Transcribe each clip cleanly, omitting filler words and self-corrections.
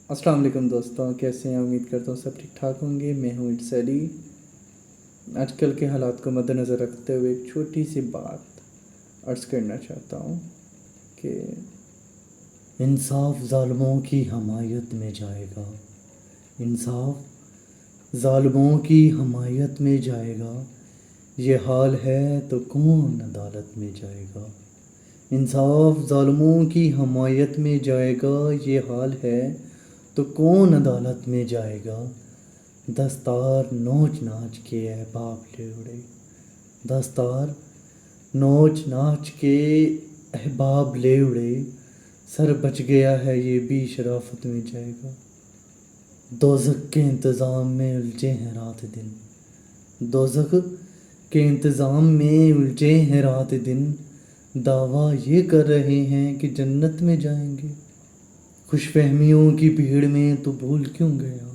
السلام علیکم دوستوں، کیسے ہیں؟ امید کرتا ہوں سب ٹھیک ٹھاک ہوں گے۔ میں ہوں اٹس علی۔ آج کل کے حالات کو مد نظر رکھتے ہوئے ایک چھوٹی سی بات عرض کرنا چاہتا ہوں کہ انصاف ظالموں کی حمایت میں جائے گا، انصاف ظالموں کی حمایت میں جائے گا، یہ حال ہے تو کون عدالت میں جائے گا۔ انصاف ظالموں کی حمایت میں جائے گا، یہ حال ہے تو کون عدالت میں جائے گا۔ دستار نوچ ناچ کے احباب لے اڑے، دستار نوچ ناچ کے احباب لے اڑے، سر بچ گیا ہے یہ بھی شرافت میں جائے گا۔ دوزخ کے انتظام میں الجھے ہیں رات دن، دوزخ کے انتظام میں الجھے ہیں رات دن، دعویٰ یہ کر رہے ہیں کہ جنت میں جائیں گے۔ خوش فہمیوں کی بھیڑ میں تو بھول کیوں گیا،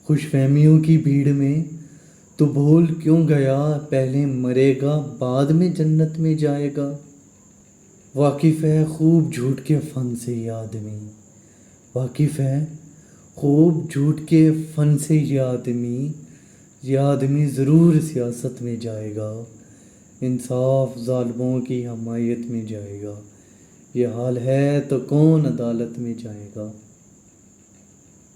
خوش فہمیوں کی بھیڑ میں تو بھول کیوں گیا، پہلے مرے گا بعد میں جنت میں جائے گا۔ واقف ہے خوب جھوٹ کے فن سے یہ آدمی، واقف ہے خوب جھوٹ کے فن سے یہ آدمی ضرور سیاست میں جائے گا، انصاف ظالموں کی حمایت میں جائے گا، یہ حال ہے تو کون عدالت میں جائے گا۔